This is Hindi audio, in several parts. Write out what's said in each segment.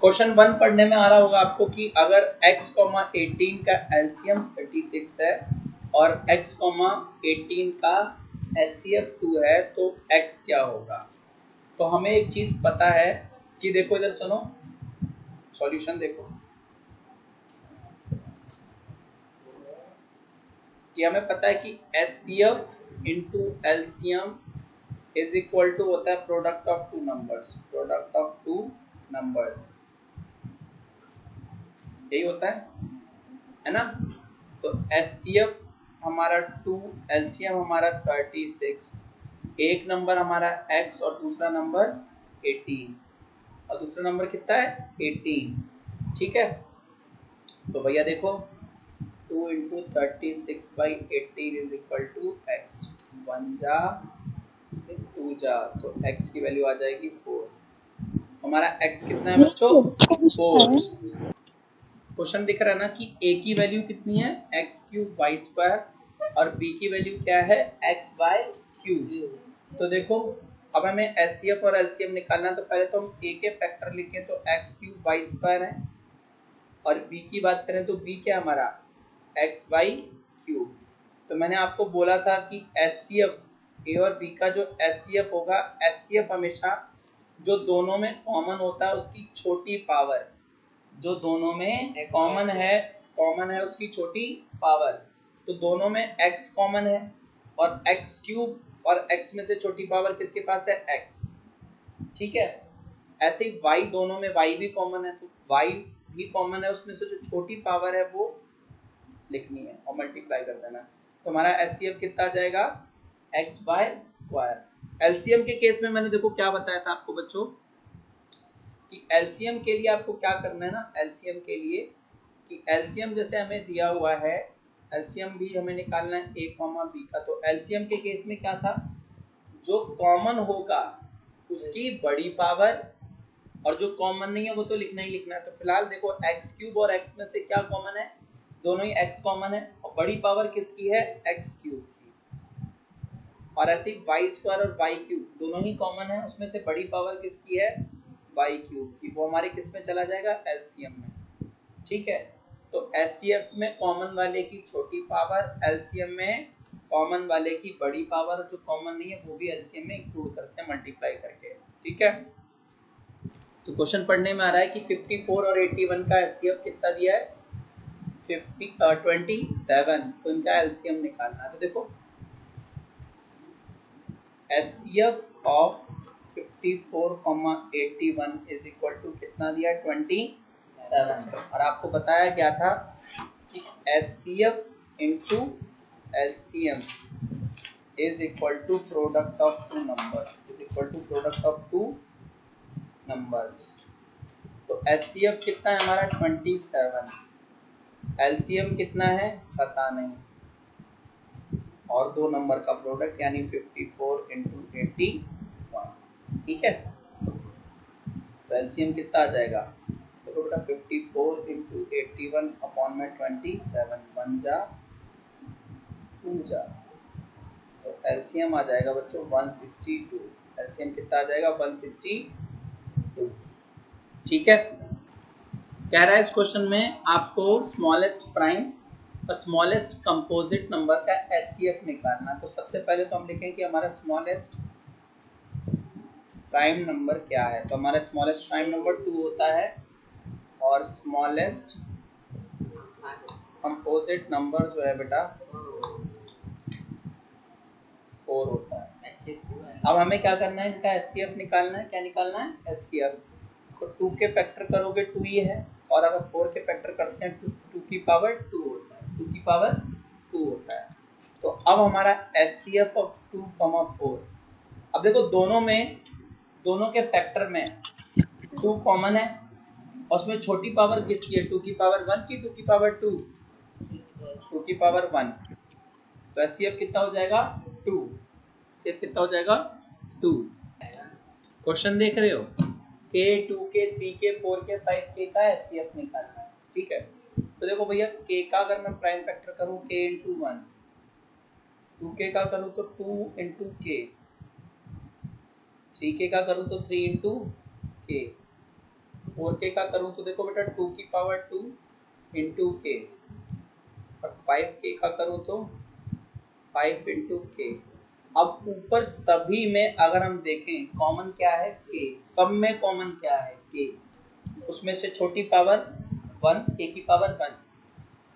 क्वेश्चन 1 पढ़ने में आ रहा होगा आपको कि अगर x, 18 का एलसीएम 36 है और x, 18 का एचसीएफ 2 है तो x क्या होगा। तो हमें एक चीज पता है कि देखो इधर सुनो, सॉल्यूशन देखो कि हमें पता है कि HCF into LCM is equal to होता है product of two numbers, product of two numbers, यही होता है ना। तो एचसीएफ हमारा 2, एलसीएम हमारा 36, एक नंबर हमारा x और दूसरा नंबर 18, और दूसरा नंबर कितना है 18, ठीक है। तो भैया देखो 2 into 36/18 is equal to x, 1 जा 2 जा, तो x की वैल्यू आ जाएगी 4। हमारा x कितना है बच्चों 4। क्वेश्चन दिख रहा है ना कि a की वैल्यू कितनी है x³ y² और b की वैल्यू क्या है x/3। तो देखो अब हमें एचसीएफ और एलसीएम निकालना है, तो पहले तो हम a के फैक्टर लिखें तो x³ है, और b की बात करें तो b क्या हमारा x/3। तो मैंने आपको बोला था कि एचसीएफ a और b का जो एचसीएफ होगा, एचसीएफ हमेशा जो दोनों में कॉमन होता है उसकी छोटी पावर, जो दोनों में कॉमन है उसकी छोटी पावर। तो दोनों में x कॉमन है और x³ और x में से छोटी पावर किसके पास है x, ठीक है। ऐसे ही y, दोनों में y भी कॉमन है तो y भी कॉमन है, उसमें से जो छोटी पावर है वो लिखनी है और मल्टीप्लाई कर देना। तो हमारा एचसीएफ कितना आ जाएगा x/2। एलसीएम के केस में मैंने देखो क्या बताया था आपको बच्चों कि एलसीएम के लिए आपको क्या करना है ना, एलसीएम के लिए कि एलसीएम जैसे हमें दिया हुआ है, एलसीएम भी हमें निकालना है a, b का। तो एलसीएम के केस में क्या था, जो कॉमन होगा उसकी बड़ी पावर, और जो कॉमन नहीं है वो तो लिखना ही लिखना है। तो फिलहाल देखो x³ और x में से क्या कॉमन है, दोनों ही x कॉमन है, और बड़ी पावर किसकी है x³ की। और ऐसे ही y² और y³ दोनों ही कॉमन है, उसमें से बड़ी पावर किसकी है y³ की, वो हमारे किस में चला जाएगा एलसीएम में, ठीक है। तो एचसीएफ में कॉमन वाले की छोटी पावर, एलसीएम में कॉमन वाले की बड़ी पावर, जो कॉमन नहीं है वो भी एलसीएम में इंक्लूड करते हैं मल्टीप्लाई करके, ठीक है। तो क्वेश्चन पढ़ने में आ रहा है कि 54 और 81 का एचसीएफ कितना दिया है 27, तो इनका एलसीएम निकालना है। तो देखो HCF of 54,81 is equal to कितना दिया 27, और आपको बताया गया था कि HCF into LCM is equal to product of two numbers, is equal to product of two numbers. तो एचसीएफ कितना है हमारा 27, एलसीएम कितना है पता नहीं, और दो नंबर का प्रोडक्ट यानी 54 इंटू 81, ठीक है। तो एलसीएम कितना आ जाएगा, देखो बेटा 54 इंटू 81 अपॉन में 27, 1 जा 2 जा, तो एलसीएम आ जाएगा बच्चों 162। एलसीएम कितना आ जाएगा 162, ठीक है। कह रहा है इस क्वेश्चन में आपको स्मॉलेस्ट प्राइम और स्मॉलेस्ट कंपोजिट नंबर का एचसीएफ निकालना। तो सबसे पहले तो हम लिखें कि हमारा स्मॉलेस्ट प्राइम नंबर क्या है। तो हमारा स्मॉलेस्ट प्राइम नंबर 2 होता है और स्मॉलेस्ट कंपोजिट नंबर जो है बेटा 4 होता है। अब हमें क्या करना है, इनका एचसीएफ निकालना है। क्या निकालना है एचसीएफ। तो 2 के फैक्टर करोगे 2 ही है, और अगर 4 के फैक्टर करते हैं 2 की पावर 2 होता है, 2 की पावर 2 होता है। तो अब हमारा एचसीएफ ऑफ 2, 4, अब देखो दोनों के फैक्टर में 2 कॉमन है, और उसमें छोटी पावर किसकी है 2 की पावर 1 की, 2 की पावर 2, 2 की पावर 1। तो एचसीएफ कितना हो जाएगा 2, एचसीएफ कितना हो जाएगा 2। क्वेश्चन देख रहे हो, के 2 के 3 के 4 के 5 के का एचसीएफ निकालना है, ठीक है। तो देखो भैया के का अगर मैं प्राइम फैक्टर करूं के इंटू 1, 2 के का करूं तो 2 इंटू के, 3 के का करूं तो 3 इंटू के, 4k का करूँ तो देखो बेटा 2 की पावर 2 इंटू के, और 5k का करूँ तो 5 इंटू के। अब ऊपर सभी में अगर हम देखें कॉमन क्या है, k। सब में कॉमन क्या है, k। उसमें से छोटी पावर 1, k की पावर 1,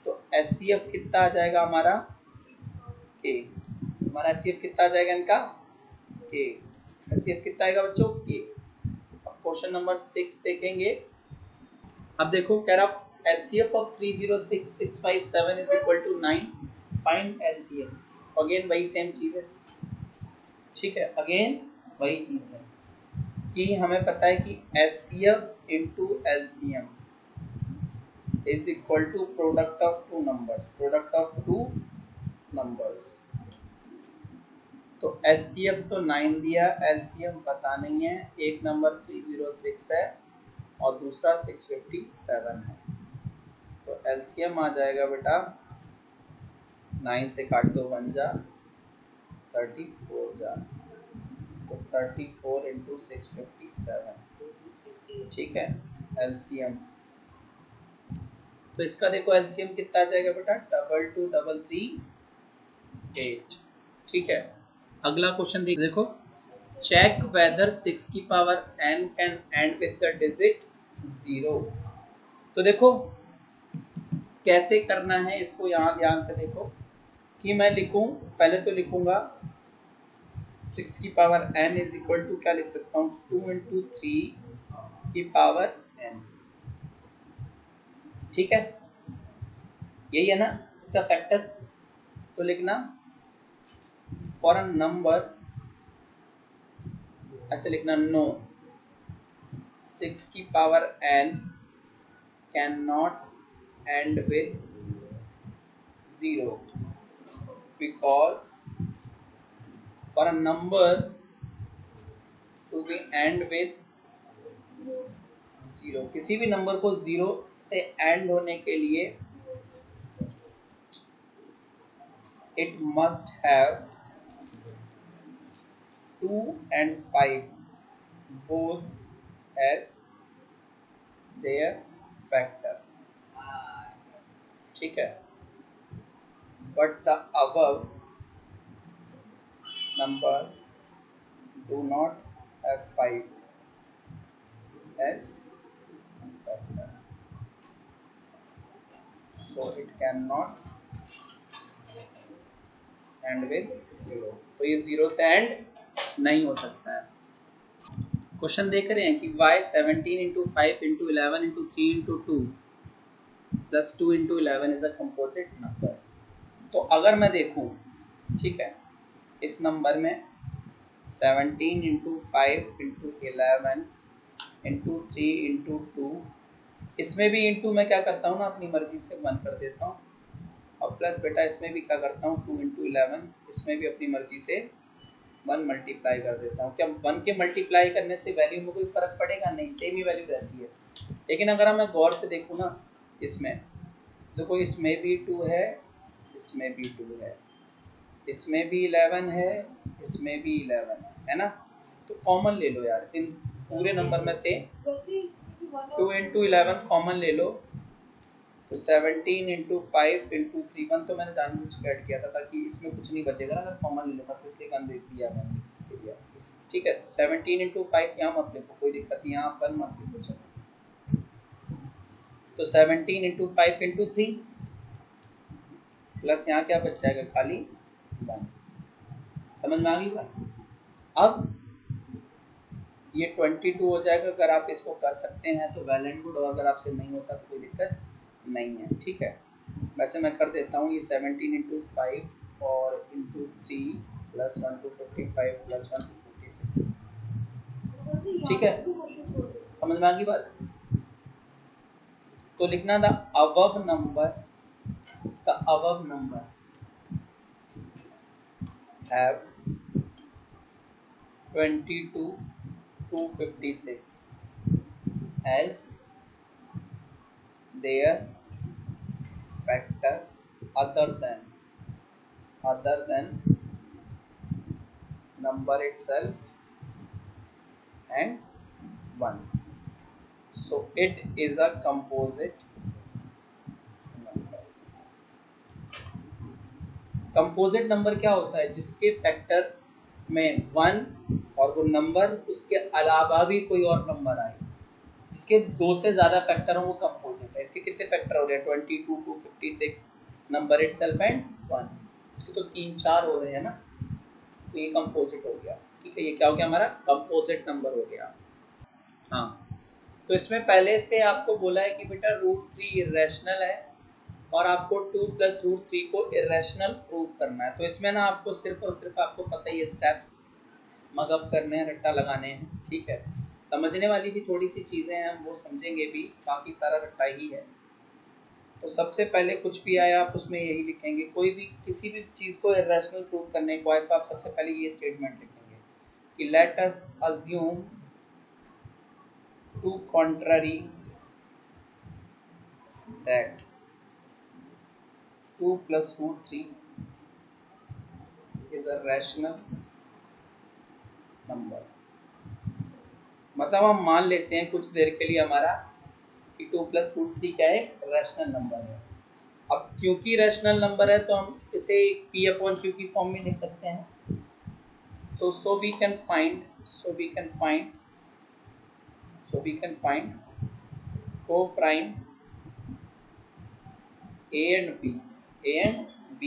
तो HCF कितना आ जाएगा हमारा, k। हमारा HCF कितना आ जाएगा इनका, k। HCF कितना आएगा बच्चों, k। अब क्वेश्चन नंबर 6 देखेंगे। अब देखो कह रहा HCF of 306657 is equal to 9, find LCM। Again वही सेम चीज है, ठीक है, अगेन वही चीज है कि हमें पता है कि HCF into LCM is equal to product of two numbers, product of two numbers. तो HCF तो 9 दिया, LCM पता नहीं है। एक नंबर 306 है और दूसरा 657 है, तो LCM आ जाएगा बेटा 9 से काट दो 1 जा 34 जा, तो 34 इंटू 657, ठीक है LCM। तो इसका देखो LCM कितना आ जाएगा बेटा, 222338, ठीक है। अगला क्वेश्चन देखो, चेक वेदर 6 की power n can and with the digit 0। तो देखो कैसे करना है इसको, यहाँ ध्यान से देखो कि मैं लिखूं, पहले तो लिखूंगा 6 की power n is equal to क्या लिख सकता हूँ, 2 इंटू 3 की पावर n, ठीक है, यही है ना इसका फैक्टर। तो लिखना फॉर अ नंबर, ऐसे लिखना नो 6 की power n can not and with 0 because for a number to be end with 0, किसी भी नंबर को 0 से एंड होने के लिए it must have 2 and 5 both as their factor, ठीक है, but the above number do not have 5 as factor, so it cannot end with 0। तो ये 0 से एंड नहीं हो सकता है। क्वेश्चन देख रहे हैं कि y 17 into 5 into 11 into 3 into 2 plus 2 into 11 is a composite number. तो अगर मैं देखूं, ठीक है, इस नंबर में 17 इंटू 5 इंटू 11 इंटू 3 इंटू 2, इसमें भी इंटू मैं क्या करता हूँ ना, अपनी मर्जी से 1 कर देता हूँ, और प्लस बेटा इसमें भी क्या करता हूँ 2 इंटू 11, इसमें भी अपनी मर्जी से 1 मल्टीप्लाई कर देता हूँ। क्या 1 के मल्टीप्लाई करने से वैल्यू में कोई फर्क पड़ेगा, नहीं, सेम ही वैल्यू रहती है। लेकिन अगर मैं गौर से देखूँ ना, इसमें देखो इसमें भी 2 है, इसमें भी 2 है, इसमें भी 11 है, इसमें भी 11 है ना, तो कॉमन ले लो यार इन पूरे नंबर में से 2 इंटू 11 कॉमन ले लो, तो 17 इंटू 5 इंटू 3, 1 तो मैंने जानबूझ के ऐड किया था ताकि इसमें कुछ नहीं बचेगा ना, अगर कॉमन ले लेता तो इसलिए कम दे दिया मैंने, ठीक है। 17 इंटू 5 यहाँ मत लिखो, कोई दिक्कत नहीं, यहाँ पर मत लिखो, चलो। तो 17 इंटू 5 इंटू 3 प्लस यहाँ क्या बच जाएगा, खाली 1। समझ में आ गई बात। अब ये 22 हो जाएगा, अगर आप इसको कर सकते हैं तो वेल एंड गुड, और अगर आपसे नहीं होता तो कोई दिक्कत नहीं है, ठीक है। वैसे मैं कर देता हूँ ये 17 इंटू 5 और into 3 plus 1 to 55 plus 1 to 56, ठीक है, समझ में आ गई बात। तो लिखना था above number, the above number have 22 to 56 as their factor other than number itself and 1, so it is a composite number. Composite number क्या होता है? जिसके फैक्टर में 1 और वो नंबर उसके अलावा भी कोई और नंबर आए, जिसके 2 से ज़्यादा फैक्टर हो, वो कंपोजिट है। इसके कितने फैक्टर हो रहे हैं? 22, 256, नंबर इटसेल्फ एंड 1। इसके तो 3-4 हो रहे हैं ना, तो ये कंपोजिट हो गया। ठीक है, ये क्या हो गया? हमारा कंपोजिट नंबर हो गया। हाँ, तो इसमें पहले से आपको बोला है कि बेटा √3 इरेशनल है और आपको 2 + √3 को इरेशनल प्रूव करना है। तो इसमें ना आपको सिर्फ और सिर्फ आपको पता ही है स्टेप्स मगअप करने हैं, रट्टा लगाने हैं। ठीक है, समझने वाली भी थोड़ी सी चीज़ें हैं, वो समझेंगे भी, बाकी सारा रट्टा ही है। तो सबसे पहले कुछ भी आया आप उसमें यही लिखेंगे। कोई भी किसी भी चीज़ को इरेशनल प्रूव करने को आए तो आप सबसे पहले ये स्टेटमेंट लिखेंगे कि let us assume to contrary that 2 + √3 is a rational number। मतलब हम मान लेते हैं कुछ देर के लिए हमारा कि 2 + √3 क्या है? रैशनल नंबर है। अब क्योंकि रैशनल नंबर है तो हम इसे P/Q की फॉर्म में लिख सकते हैं। तो सो वी कैन फाइंड को प्राइम A एंड B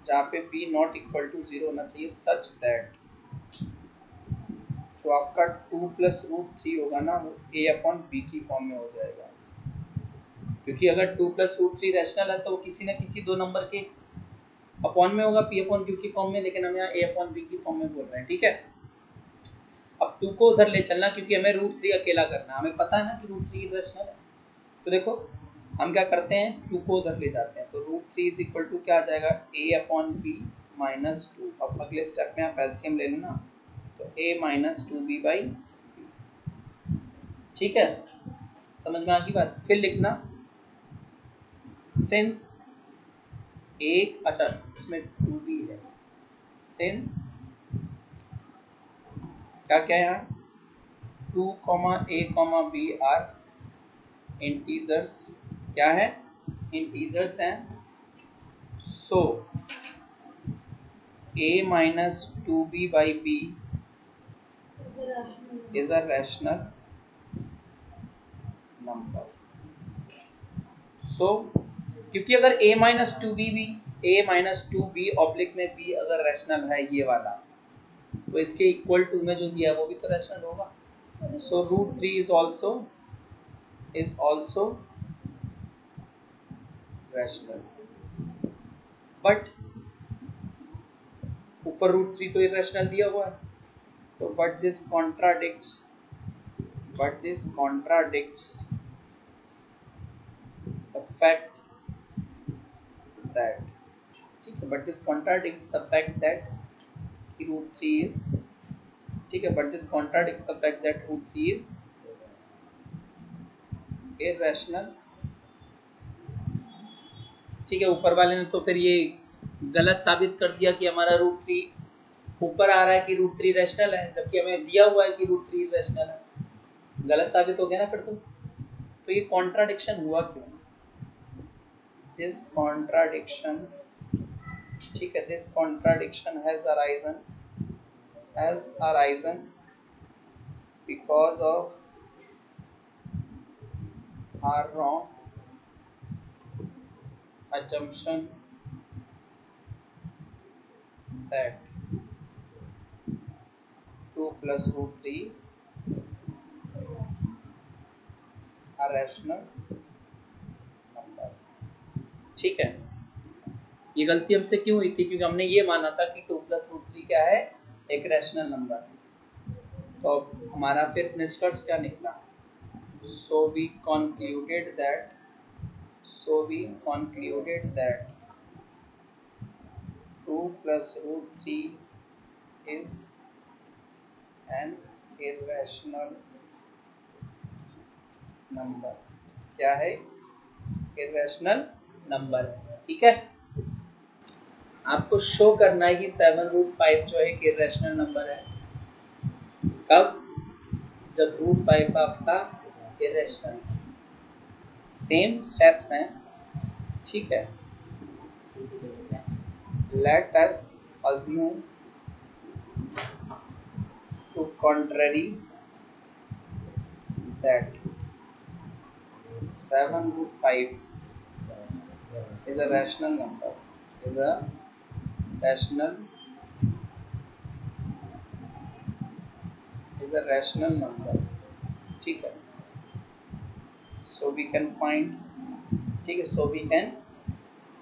जहाँ पे B नॉट इक्वल टू 0 होना चाहिए, सच दैट जो आपका 2 + √3 होगा ना, वो A/B की फॉर्म में हो जाएगा। क्योंकि अगर 2 + √3 रैशनल है तो वो किसी न किसी 2 नंबर के अपॉन में होगा, P/Q की फॉर्म में, लेकिन हम यहाँ A/B की फॉर्म में बोल रहे हैं। ठीक है, अब 2 को उधर ले चलना, क्योंकि हमें √3 अकेला करना, हमें पता है ना कि √3 रैशनल है। तो देखो हम क्या करते हैं, 2 को उधर ले जाते हैं, तो √3 = क्या आ जाएगा? A/B - 2। अब अगले स्टेप में आप एलसीएम ले लेना, तो A - 2B/B। ठीक है, समझ में आ गई बात? फिर लिखना सिंस A, अच्छा इसमें 2B है, सिंस क्या क्या है यहाँ, 2, A, B आर इंटीजर्स, क्या है? इंटीजर्स हैं। सो A - 2B/B is a rational number। सो क्योंकि अगर A - 2B ऑब्लिक में B अगर रैशनल है, ये वाला, तो इसके इक्वल टू में जो दिया है वो भी तो रैशनल होगा। सो √3 is also rational, बट ऊपर √3 तो इरेशनल दिया हुआ है, तो but this contradicts the fact that, ठीक है, but this contradicts the fact that √3 is, ठीक है, but this contradicts the fact that √3 is irrational। ठीक है, ऊपर वाले ने तो फिर ये गलत साबित कर दिया कि हमारा √3 ऊपर आ रहा है कि √3 रैशनल है, जबकि हमें दिया हुआ है कि √3 रैशनल है। गलत साबित हो गया ना फिर तो ये कॉन्ट्राडिक्शन हुआ क्यों? दिस कॉन्ट्राडिक्शन, ठीक है, this contradiction has arisen because of our wrong assumption that 2 + √3 is a rational number। ठीक है, ये गलती हमसे क्यों हुई थी? क्योंकि हमने ये माना था कि 2 + √3 क्या है? एक रैशनल नंबर। तो हमारा फिर निष्कर्ष क्या निकला? So we concluded that 2 + √3 is an irrational number। क्या है? irrational number। ठीक है, आपको शो करना है कि 7√5 जो है एक irrational number है। कब? जब √5 आपका इरेशनल। सेम स्टेप्स हैं, ठीक है। Let us assume to contrary that 7 root 5 is a rational number, is a rational number, ठीक है। So we can find, ठीक है, so we can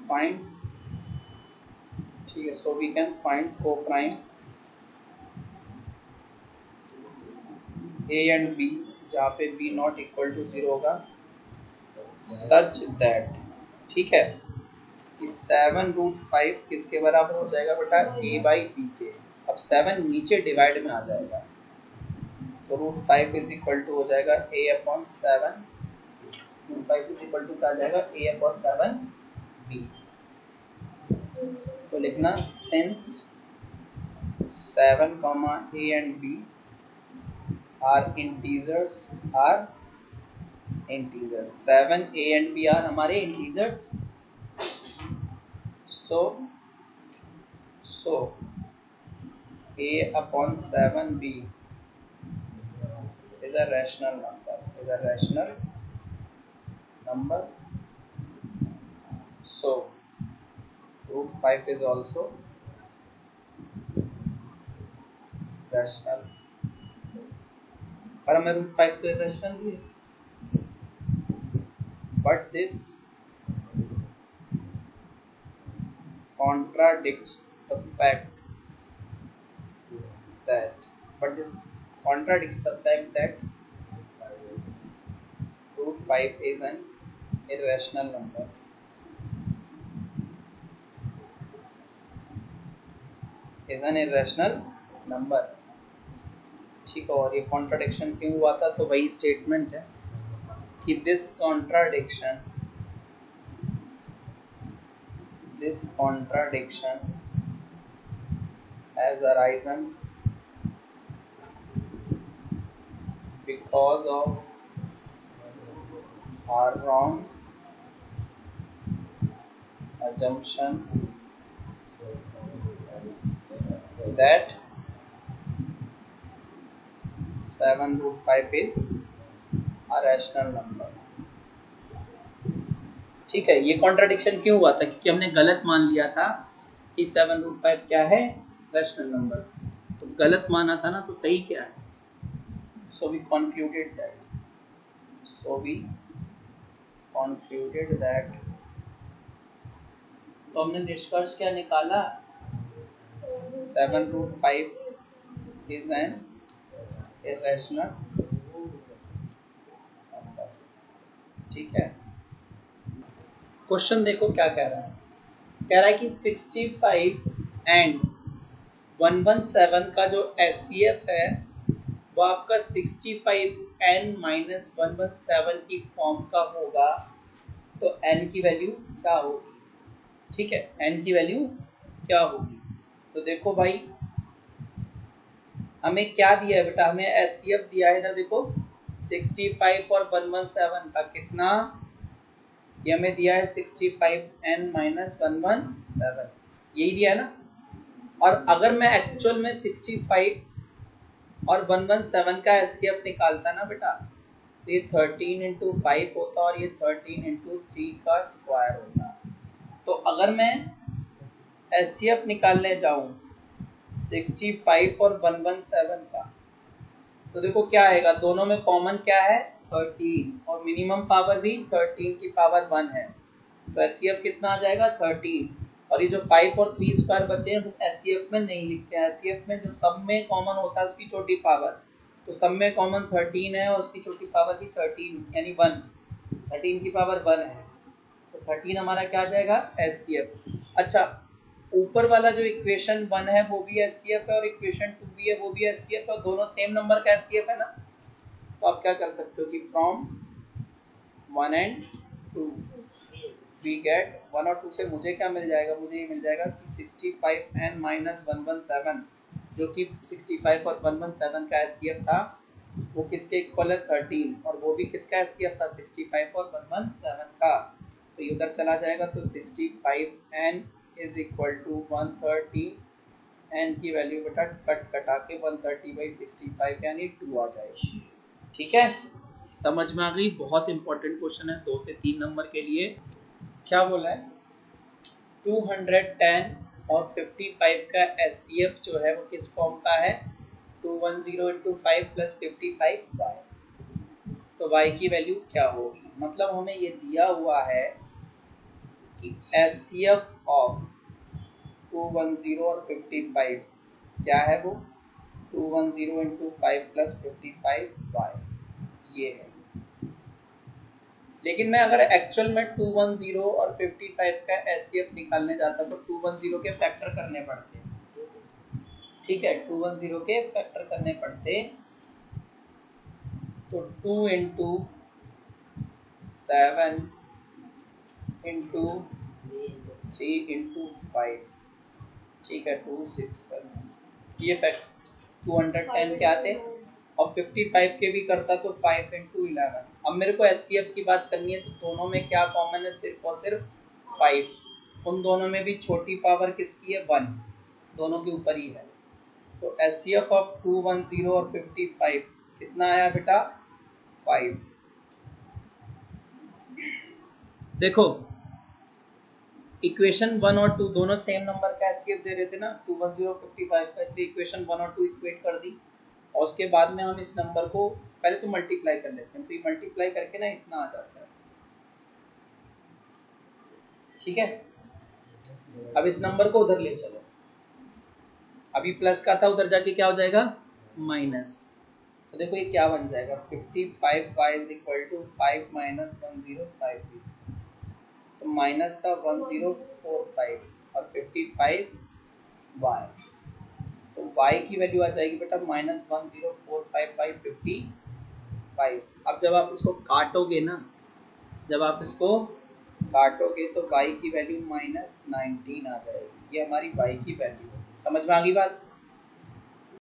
find, ठीक है, so we can find co-prime A and B जहाँ पे B not equal to 0 होगा, such that, ठीक है, कि 7 root 5 किसके बराबर हो जाएगा बेटा, A by B के। अब 7 नीचे डिवाइड में आ जाएगा, तो √5 इज इक्वल टू हो जाएगा A/7। √5 इज इक्वल टू क्या आ जाएगा, A/7 B। तो लिखना since 7, A and B are integers, 7 A and B are हमारे integers, so A/7 B is a rational number, so √5 is also rational। पर हमें √5 तो irrational भी है, but this contradicts the fact that √5 is an irrational number। ठीक है। और ये कॉन्ट्राडिक्शन क्यों हुआ था, तो वही स्टेटमेंट है कि this contradiction has arisen because of our wrong assumption that 7 √5 is a rational number। ठीक है, ये कॉन्ट्राडिक्शन क्यों हुआ था, क्योंकि हमने गलत मान लिया था कि 7 √5 क्या है, रैशनल नंबर। तो गलत माना था ना, तो सही क्या है, so we concluded that तो हमने निष्कर्ष क्या निकाला, 7 √5 is an irrational number। ठीक है, क्वेश्चन देखो क्या कह रहा है, कह रहा है कि 65 एंड 117 का जो SCF है वो आपका 65n - 117 की फॉर्म का होगा, तो n की वैल्यू क्या होगी, ठीक है, n की वैल्यू क्या होगी। तो देखो भाई, हमें क्या दिया है बेटा, हमें SCF दिया है, इधर देखो 65 और 117 का कितना, ये हमें दिया है 65n - 117, यही दिया है ना। और अगर मैं एक्चुअल में 65 और 117 का SCF निकालता ना बेटा, तो ये 13 × 5 होता और ये 13 × 3 का स्क्वायर होता। तो अगर मैं SCF निकालने जाऊं 65 और 117 का, तो देखो क्या आएगा, दोनों में कॉमन क्या है, 13, और मिनिमम पावर भी 13 की पावर 1 है, तो SCF कितना आ जाएगा, 13। और ये जो 5 और 3 स्क्वायर बचे हैं वो SCF में नहीं लिखते हैं, SCF में जो सब में कॉमन होता है उसकी छोटी पावर, तो सब में कॉमन 13 है और उसकी छोटी पावर भी 13 यानी 1, 13 की पावर 1 है, तो 13 हमारा क्या आ जाएगा, SCF। अच्छा, ऊपर वाला जो इक्वेशन 1 है वो भी SCF है और इक्वेशन 2 भी है वो भी SCF है, और दोनों सेम नंबर का SCF है ना। तो आप क्या कर सकते हो कि फ्रॉम 1 and 2 वी गेट 1 और 2 से मुझे क्या मिल जाएगा, मुझे ये मिल जाएगा कि 65n - 117 जो कि 65 और 117 का SCF था, वो किसके इक्वल है 13, और वो भी किसका एचसीएफ था 65 और 117 का, तो ये उधर चला जाएगा, तो 65n is equal to 130, n की वैल्यू बेटा कट कटा के 130/65 यानी 2 आ जाएगी। ठीक है, समझ में आ गई? बहुत इंपॉर्टेंट क्वेश्चन है 2 से 3 नंबर के लिए। क्या बोला है, 210 और 55 का एचसीएफ जो है वो किस फॉर्म का है, 210 इंटू 5 प्लस 55y। तो y की वैल्यू क्या होगी, मतलब हमें ये दिया हुआ है कि एचसीएफ ऑफ 210 और 55 क्या है, वो 210 इंटू 5 प्लस 55y ये है। लेकिन मैं अगर एक्चुअल में 210 और 55 का एचसीएफ निकालने जाता तो 210 के फैक्टर करने पड़ते, ठीक है, 210 के फैक्टर करने पड़ते, तो 2 इंटू 7 इंटू 3 इंटू 5, ठीक है, 2 6 7 ये फैक्टर 210 के आते, और 55 के भी करता तो 5 इंटू 11। अब मेरे को एचसीएफ की बात करनी है, तो दोनों में क्या कॉमन है, सिर्फ और सिर्फ 5। उन दोनों में भी छोटी पावर किसकी है, 1, दोनों के ऊपर ही है। तो एचसीएफ ऑफ 210 और 55 कितना आया बेटा, 5। देखो इक्वेशन 1 और 2 दोनों सेम नंबर का एचसीएफ दे रहे थे ना, 210 55 का, इसलिए इक्वेशन 1 और 2 इक्वेट कर दी, और उसके बाद में हम इस नंबर को पहले तो मल्टीप्लाई कर लेते हैं, तो ये मल्टीप्लाई करके ना इतना आ जाता है। ठीक है, अब इस नंबर को उधर ले चलो, अभी प्लस का था, उधर जाके क्या हो जाएगा, माइनस। तो देखो ये क्या बन जाएगा, 55y is equal to 5 minus 1050, तो माइनस का 1045 और 55y, तो y की वैल्यू आ जाएगी बेटा माइनस 1045/55। अब जब आप इसको काटोगे ना, जब आप इसको काटोगे तो y की वैल्यू -19 आ जाएगी, ये हमारी y की वैल्यू है। समझ में आ गई बात?